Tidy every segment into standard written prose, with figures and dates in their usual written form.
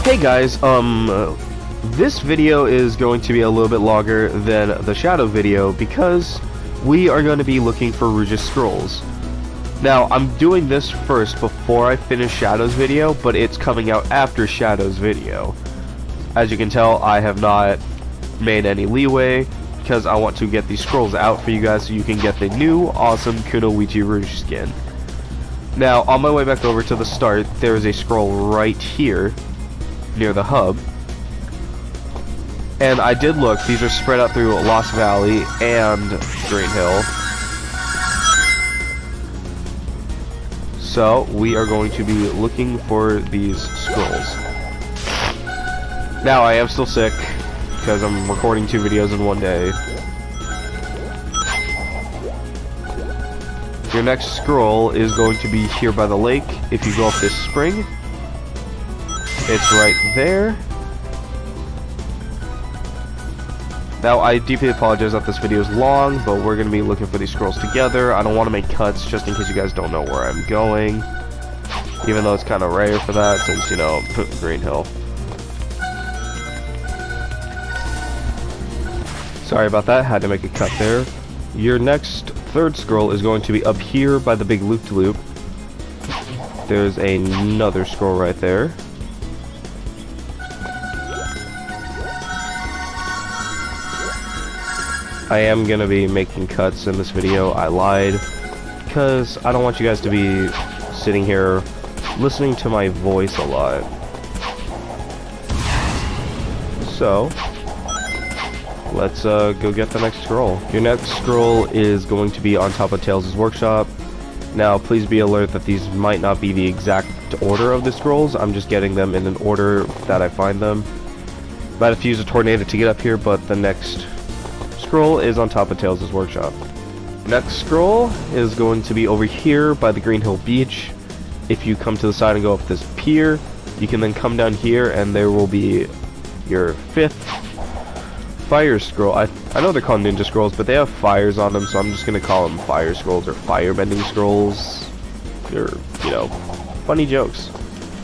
Hey guys, this video is going to be a little bit longer than the Shadow video because we are going to be looking for Rouge's scrolls. Now, I'm doing this first before I finish Shadow's video, but it's coming out after Shadow's video. As you can tell, I have not made any leeway because I want to get these scrolls out for you guys so you can get the new awesome Kunoichi Rouge skin. Now, on my way back over to the start, there is a scroll right here near the hub. And I did look, these are spread out through Lost Valley and Green Hill. So, we are going to be looking for these scrolls. Now, I am still sick, because I'm recording 2 videos in one day. Your next scroll is going to be here by the lake. If you go up this spring, it's right there. Now, I deeply apologize that this video is long, but we're going to be looking for these scrolls together. I don't want to make cuts just in case you guys don't know where I'm going. Even though it's kind of rare for that, since, you know, Green Hill. Sorry about that, had to make a cut there. Your next third scroll is going to be up here by the big loop-de-loop. There's another scroll right there. I am going to be making cuts in this video. I lied, because I don't want you guys to be sitting here listening to my voice a lot. So, let's go get the next scroll. Your next scroll is going to be on top of Tails' workshop. Now, please be alert that these might not be the exact order of the scrolls. I'm just getting them in an order that I find them. Might have to use a tornado to get up here, but the next scroll is on top of Tails' workshop. Next scroll is going to be over here by the Green Hill Beach. If you come to the side and go up this pier, you can then come down here and there will be your 5th fire scroll. I know they're called ninja scrolls, but they have fires on them, so I'm just gonna call them fire scrolls or firebending scrolls. They're, you know, funny jokes.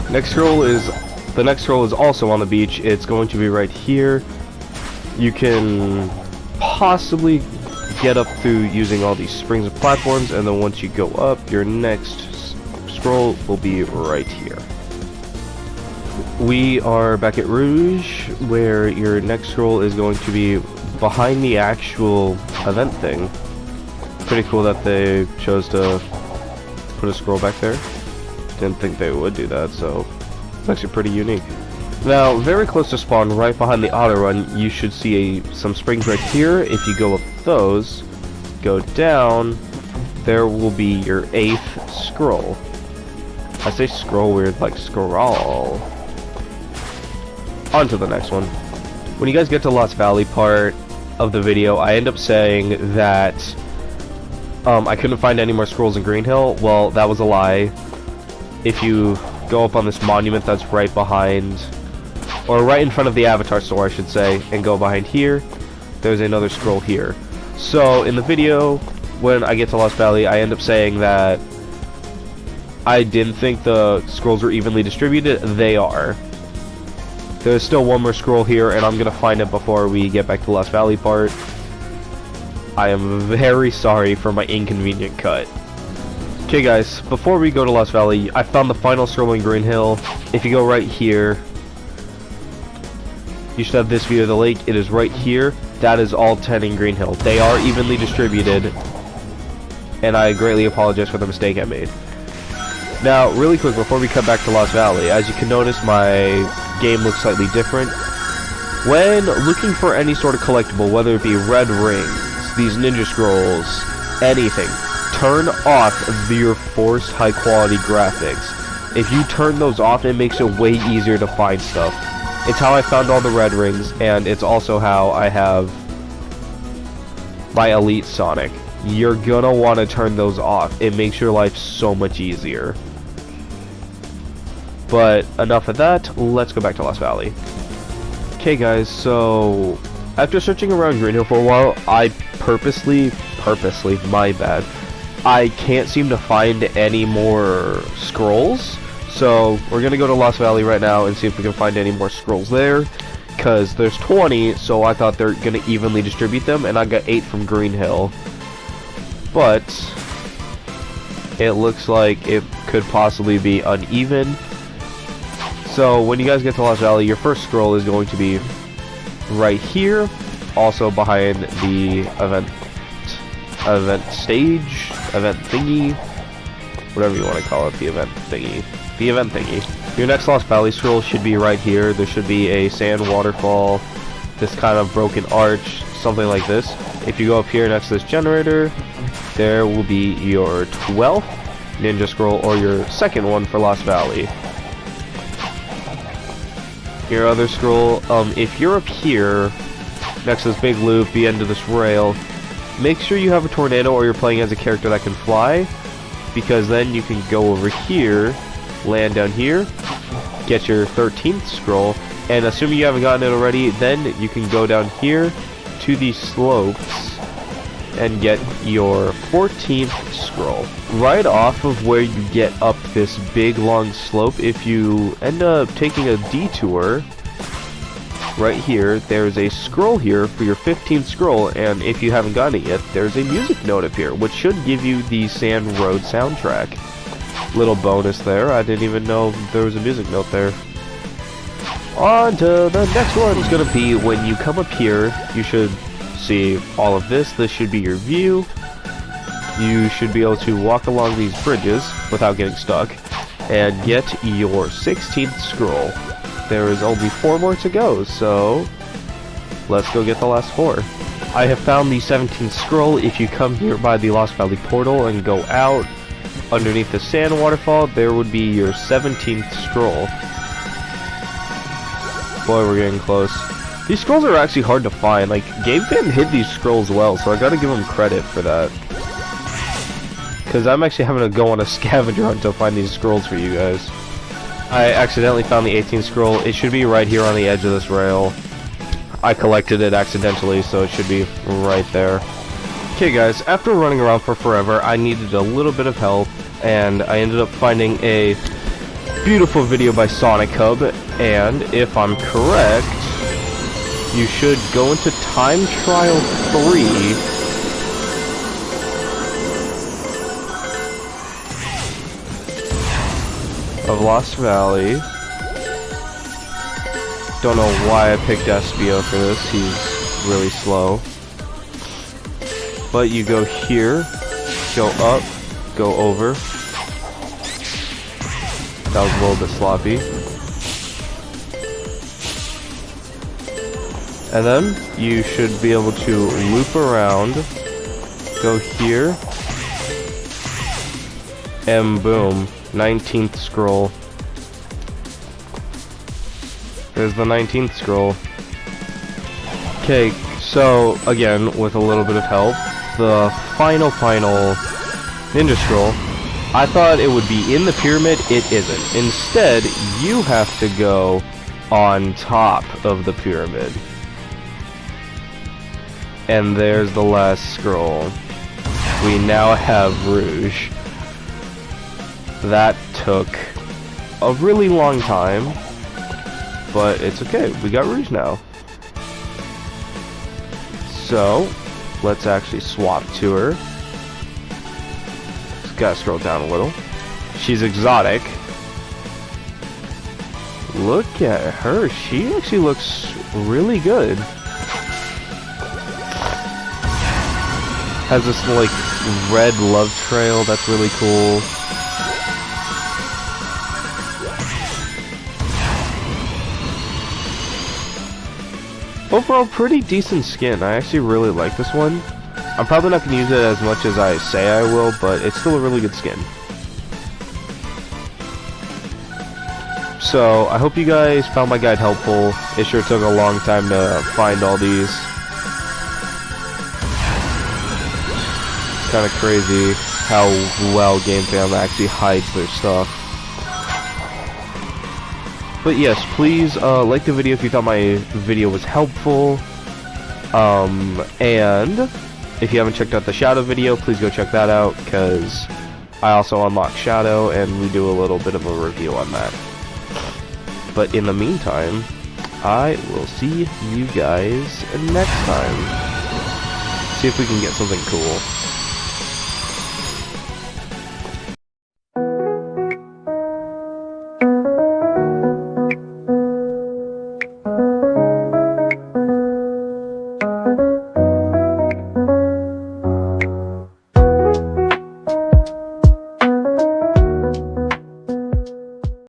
The next scroll is also on the beach. It's going to be right here. You can possibly get up through using all these springs and platforms, and then once you go up, your next scroll will be right here. We are back at Rouge, where your next scroll is going to be behind the actual event thing. Pretty cool that they chose to put a scroll back there. Didn't think they would do that, so it's actually pretty unique. Now, very close to spawn, right behind the auto run, you should see some springs right here. If you go up those, go down, there will be your 8th scroll. I say scroll weird, like scroll. On to the next one. When you guys get to Lost Valley part of the video, I end up saying that I couldn't find any more scrolls in Green Hill. Well, that was a lie. If you go up on this monument that's right behind, or right in front of the Avatar store, I should say, and go behind here, there's another scroll here. So, in the video, when I get to Lost Valley, I end up saying that I didn't think the scrolls were evenly distributed. They are. There's still one more scroll here, and I'm gonna find it before we get back to Lost Valley part. I am very sorry for my inconvenient cut. Okay guys, before we go to Lost Valley, I found the final scroll in Green Hill. If you go right here, you should have this view of the lake. It is right here. That is all 10 in Green Hill. They are evenly distributed, and I greatly apologize for the mistake I made. Now, really quick, before we cut back to Lost Valley, as you can notice, my game looks slightly different. When looking for any sort of collectible, whether it be red rings, these ninja scrolls, anything, turn off your forced high quality graphics. If you turn those off, it makes it way easier to find stuff. It's how I found all the red rings, and it's also how I have my Elite Sonic. You're gonna want to turn those off. It makes your life so much easier. But enough of that, let's go back to Lost Valley. Okay guys, so after searching around Green Hill for a while, I purposely, my bad, I can't seem to find any more scrolls. So we're gonna go to Lost Valley right now and see if we can find any more scrolls there. Because there's 20, so I thought they're gonna evenly distribute them, and I got 8 from Green Hill. But it looks like it could possibly be uneven. So when you guys get to Lost Valley, your first scroll is going to be right here, also behind the event stage, event thingy, whatever you want to call it, the event thingy. Your next Lost Valley scroll should be right here. There should be a sand waterfall, this kind of broken arch, something like this. If you go up here next to this generator, there will be your 12th ninja scroll, or your second one for Lost Valley. Your other scroll, if you're up here next to this big loop, the end of this rail, make sure you have a tornado or you're playing as a character that can fly, because then you can go over here, land down here, get your 13th scroll, and assuming you haven't gotten it already, then you can go down here to these slopes and get your 14th scroll. Right off of where you get up this big long slope, if you end up taking a detour right here, there's a scroll here for your 15th scroll, and if you haven't gotten it yet, there's a music note up here, which should give you the Sand Road soundtrack. Little bonus there, I didn't even know there was a music note there. On to the next one. It's gonna be when you come up here, you should see all of this. This should be your view. You should be able to walk along these bridges without getting stuck and get your 16th scroll. There is only 4 more to go, so let's go get the last 4. I have found the 17th scroll. If you come here by the Lost Valley portal and go out underneath the sand waterfall, there would be your 17th scroll. Boy, we're getting close. These scrolls are actually hard to find. Like, GameFam hid these scrolls well, so I gotta give them credit for that. Because I'm actually having to go on a scavenger hunt to find these scrolls for you guys. I accidentally found the 18th scroll. It should be right here on the edge of this rail. I collected it accidentally, so it should be right there. Okay guys, after running around for forever, I needed a little bit of help, and I ended up finding a beautiful video by Sonic Hub, and if I'm correct, you should go into Time Trial 3 of Lost Valley. Don't know why I picked Espio for this, he's really slow. But you go here, go up, go over. That was a little bit sloppy. And then you should be able to loop around, go here, and boom, 19th scroll. There's the 19th scroll. Okay, so again, with a little bit of help, the final ninja scroll, I thought it would be in the pyramid. It isn't. Instead, you have to go on top of the pyramid. And there's the last scroll. We now have Rouge. That took a really long time, but it's okay. We got Rouge now. So, let's actually swap to her. Just gotta scroll down a little. She's exotic. Look at her. She actually looks really good. Has this like red love trail that's really cool. Overall, pretty decent skin. I actually really like this one. I'm probably not going to use it as much as I say I will, but it's still a really good skin. So, I hope you guys found my guide helpful. It sure took a long time to find all these. It's kind of crazy how well GameFam actually hides their stuff. But yes, please like the video if you thought my video was helpful. And If you haven't checked out the Shadow video, please go check that out, because I also unlock Shadow, and we do a little bit of a review on that. But in the meantime, I will see you guys next time. See if we can get something cool.